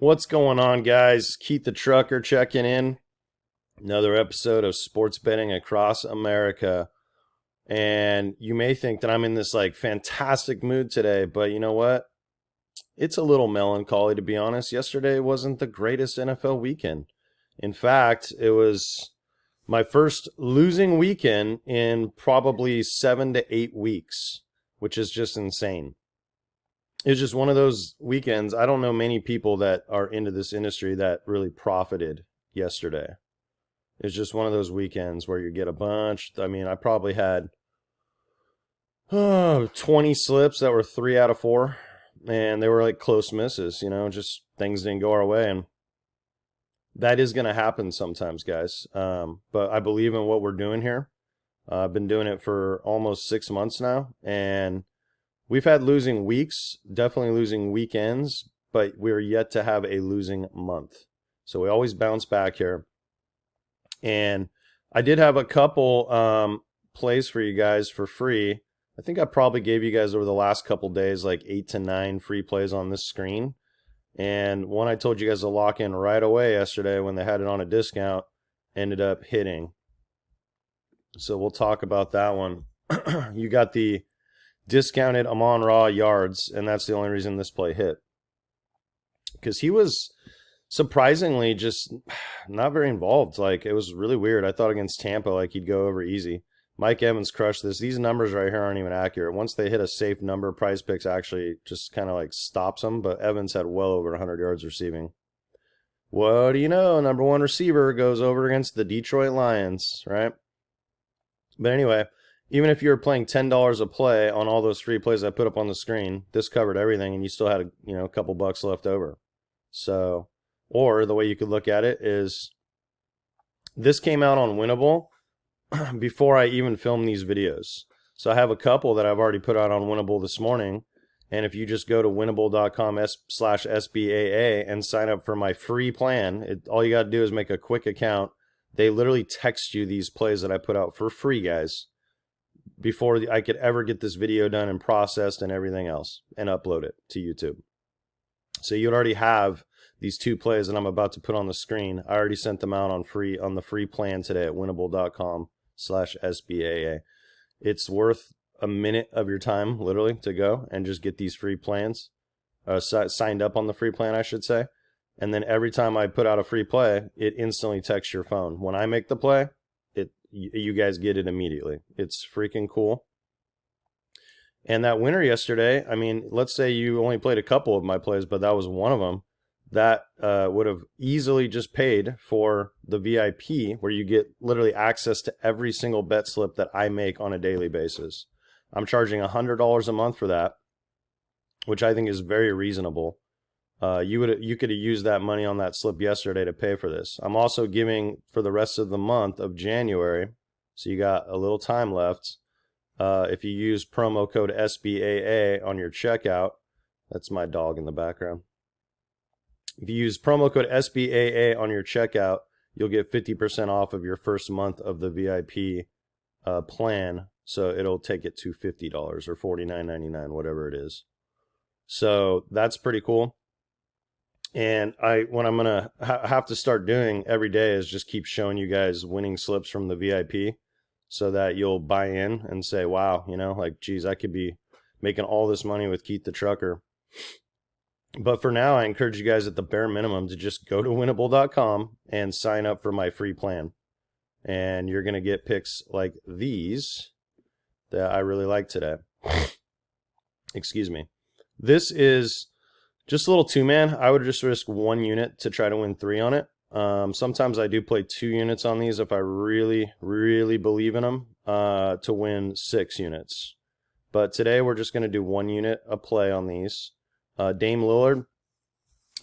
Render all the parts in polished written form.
What's going on, guys? Keith the Trucker checking in. Another episode of sports betting across America. And you may think that I'm in this fantastic mood today, but you know what? It's a little melancholy, to be honest. Yesterday wasn't the greatest NFL weekend. In fact, it was my first losing weekend in probably 7 to 8 weeks, which is just insane. It was just one of those weekends. I don't know many people that are into this industry that really profited yesterday. It's just one of those weekends where you get a bunch. I mean, I probably had 20 slips that were 3 out of 4, and they were like close misses, just things didn't go our way. And that is going to happen sometimes, guys. But I believe in what we're doing here. I've been doing it for almost 6 months now, and we've had losing weeks, definitely losing weekends, but we're yet to have a losing month. So we always bounce back here. And I did have a couple plays for you guys for free. I think I probably gave you guys over the last couple days like 8 to 9 free plays on this screen. And one I told you guys to lock in right away yesterday when they had it on a discount ended up hitting. So we'll talk about that one. You got the discounted Amon-Ra yards, and that's the only reason this play hit. Because he was surprisingly just not very involved. It was really weird. I thought against Tampa, he'd go over easy. Mike Evans crushed this. These numbers right here aren't even accurate. Once they hit a safe number, Prizepicks actually just kind of stops them, but Evans had well over 100 yards receiving. What do you know? Number one receiver goes over against the Detroit Lions, right? But anyway, even if you were playing $10 a play on all those free plays I put up on the screen, this covered everything, and you still had a couple bucks left over. So, or the way you could look at it is, this came out on Winnable before I even filmed these videos. So I have a couple that I've already put out on Winnable this morning, and if you just go to winnable.com/SBAA and sign up for my free plan, all you got to do is make a quick account. They literally text you these plays that I put out for free, guys, before I could ever get this video done and processed and everything else and upload it to YouTube. So you'd already have these 2 plays that I'm about to put on the screen. I already sent them out on the free plan today at winnable.com/SBAA. It's worth a minute of your time, literally, to go and just get these free plans, signed up on the free plan, I should say. And then every time I put out a free play, it instantly texts your phone. When I make the play, you guys get it immediately. It's freaking cool. And that winner yesterday, I mean, let's say you only played a couple of my plays, but that was one of them. That would have easily just paid for the VIP, where you get literally access to every single bet slip that I make on a daily basis. I'm charging $100 a month for that, which I think is very reasonable. You could have used that money on that slip yesterday to pay for this. I'm also giving for the rest of the month of January, so you got a little time left. If you use promo code SBAA on your checkout, that's my dog in the background. If you use promo code SBAA on your checkout, you'll get 50% off of your first month of the VIP plan. So it'll take it to $50 or $49.99, whatever it is. So that's pretty cool. And what I'm going to have to start doing every day is just keep showing you guys winning slips from the VIP, so that you'll buy in and say, wow, geez, I could be making all this money with Keith the Trucker. But for now, I encourage you guys at the bare minimum to just go to winnable.com and sign up for my free plan. And you're going to get picks like these that I really like today. Excuse me. This is just a little 2-man. I would just risk 1 unit to try to win 3 on it. Sometimes I do play 2 units on these if I really, really believe in them, to win 6 units. But today we're just going to do 1 unit a play on these. Dame Lillard,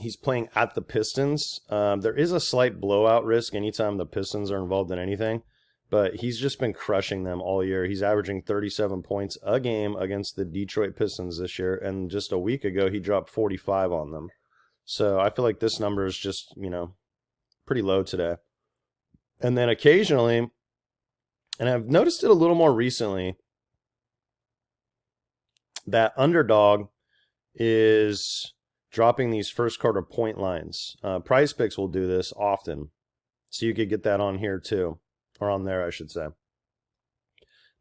he's playing at the Pistons. There is a slight blowout risk anytime the Pistons are involved in anything, but he's just been crushing them all year. He's averaging 37 points a game against the Detroit Pistons this year, and just a week ago he dropped 45 on them. So I feel like this number is just, pretty low today. And then occasionally, and I've noticed it a little more recently, that underdog is dropping these first quarter point lines. Prizepicks will do this often. So you could get that on here too. Or on there, I should say.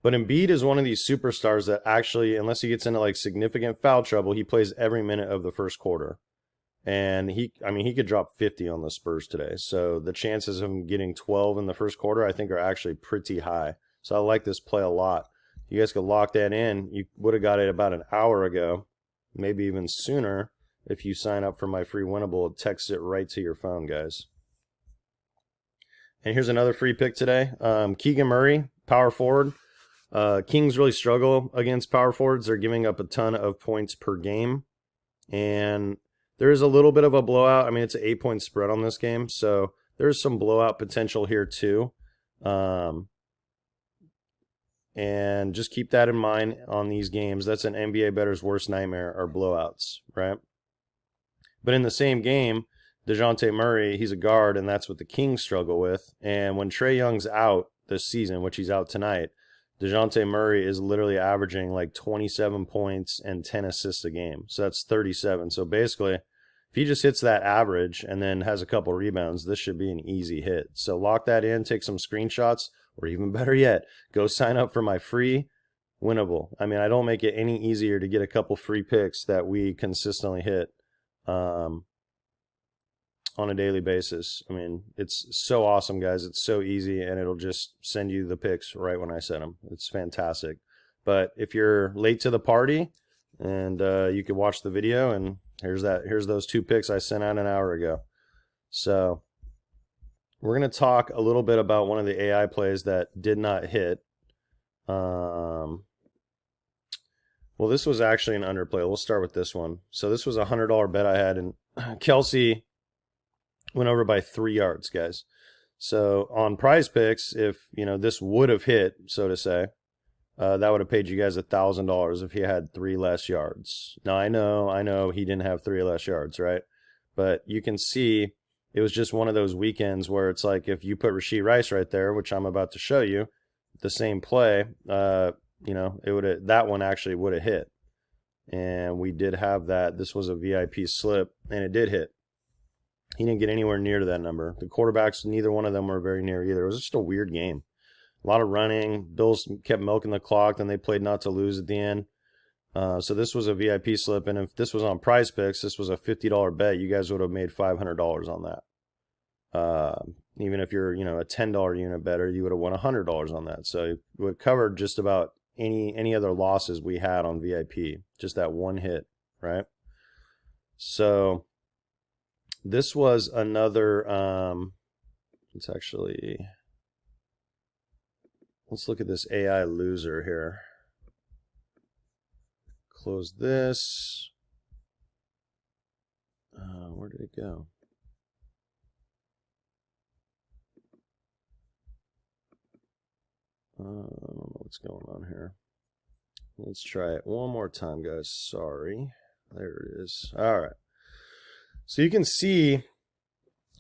But Embiid is one of these superstars that actually, unless he gets into like significant foul trouble, he plays every minute of the first quarter. And he could drop 50 on the Spurs today. So the chances of him getting 12 in the first quarter, I think, are actually pretty high. So I like this play a lot. You guys could lock that in. You would have got it about an hour ago, maybe even sooner, if you sign up for my free winnable. Text it right to your phone, guys. And here's another free pick today. Keegan Murray, power forward. Kings really struggle against power forwards. They're giving up a ton of points per game. And there is a little bit of a blowout. I mean, it's an 8-point spread on this game, so there's some blowout potential here too. And just keep that in mind on these games. That's an NBA bettor's worst nightmare, are blowouts, right? But in the same game, DeJounte Murray, he's a guard, and that's what the Kings struggle with. And when Trae Young's out this season, which he's out tonight, DeJounte Murray is literally averaging like 27 points and 10 assists a game. So that's 37. So basically, if he just hits that average and then has a couple rebounds, this should be an easy hit. So lock that in, take some screenshots, or even better yet, go sign up for my free winnable. I mean, I don't make it any easier to get a couple free picks that we consistently hit on a daily basis. I mean, it's so awesome, guys. It's so easy, and it'll just send you the picks right when I send them. It's fantastic. But if you're late to the party, and you can watch the video, and here's those 2 picks I sent out an hour ago. So we're going to talk a little bit about one of the AI plays that did not hit. Well, this was actually an underplay. We'll start with this one. So this was a $100 bet I had, and Kelsey went over by 3 yards, guys. So on Prizepicks, if this would have hit, so to say, that would have paid you guys $1,000 if he had 3 less yards. Now I know he didn't have 3 less yards, right? But you can see it was just one of those weekends where it's like if you put Rashee Rice right there, which I'm about to show you, the same play, it would that one actually would have hit. And we did have that. This was a VIP slip, and it did hit. He didn't get anywhere near to that number. The quarterbacks, neither one of them were very near either. It was just a weird game. A lot of running. Bills kept milking the clock. Then they played not to lose at the end. So this was a VIP slip. And if this was on Prizepicks, this was a $50 bet. You guys would have made $500 on that. Even if you're, a $10 unit better, you would have won $100 on that. So it would have covered just about any other losses we had on VIP. Just that one hit, right? So this was another, let's look at this AI loser here. Close this. Where did it go? I don't know what's going on here. Let's try it one more time, guys. Sorry. There it is. All right. So you can see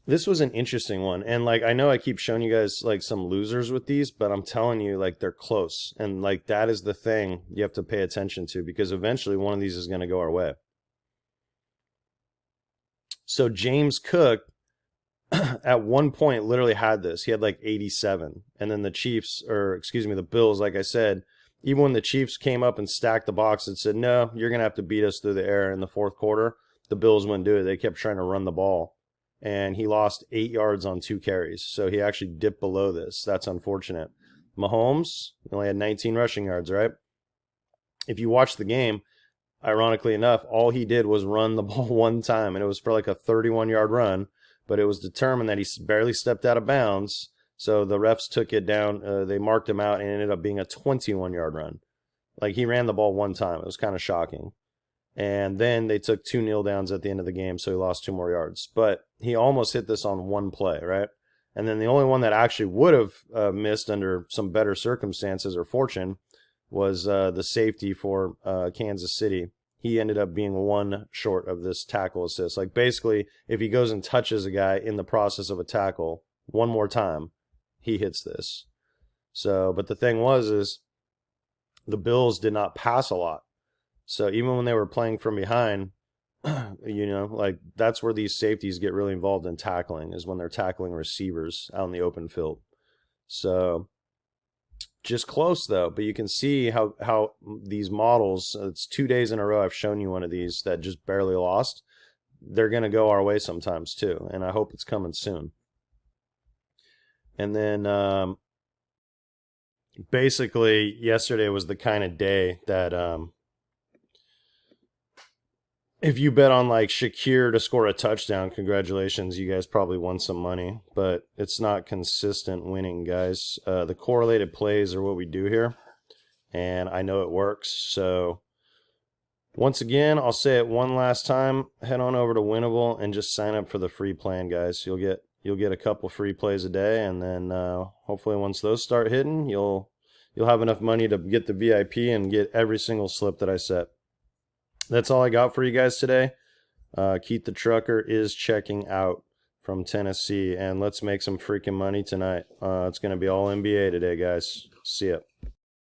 this was an interesting one. And like, I know I keep showing you guys like some losers with these, but I'm telling you, like, they're close. And like, that is the thing you have to pay attention to, because eventually one of these is going to go our way. So James Cook at one point literally had this. He had like 87. And then the Bills, like I said, even when the Chiefs came up and stacked the box and said, no, you're going to have to beat us through the air in the fourth quarter, the Bills wouldn't do it. They kept trying to run the ball. And he lost 8 yards on 2 carries. So he actually dipped below this. That's unfortunate. Mahomes only had 19 rushing yards, right? If you watch the game, ironically enough, all he did was run the ball one time. And it was for like a 31-yard run. But it was determined that he barely stepped out of bounds. So the refs took it down. They marked him out, and it ended up being a 21-yard run. Like, he ran the ball one time. It was kind of shocking. And then they took 2 kneel downs at the end of the game, so he lost 2 more yards. But he almost hit this on one play, right? And then the only one that actually would have missed under some better circumstances or fortune was the safety for Kansas City. He ended up being 1 short of this tackle assist. Like, basically, if he goes and touches a guy in the process of a tackle one more time, he hits this. So, but the thing is the Bills did not pass a lot. So even when they were playing from behind, You know, like that's where these safeties get really involved in tackling, is when they're tackling receivers out in the open field. So just close though, but you can see how these models, it's 2 days in a row I've shown you one of these that just barely lost. They're going to go our way sometimes too, and I hope it's coming soon. And then basically yesterday was the kind of day that if you bet on like Shakir to score a touchdown, congratulations, you guys probably won some money, but it's not consistent winning, guys. The correlated plays are what we do here, and I know it works. So once again, I'll say it one last time, head on over to Winnable and just sign up for the free plan, guys. You'll get a couple free plays a day, and then hopefully once those start hitting, you'll have enough money to get the VIP and get every single slip that I set. That's all I got for you guys today. Keith the Trucker is checking out from Tennessee, and let's make some freaking money tonight. It's going to be all NBA today, guys. See ya.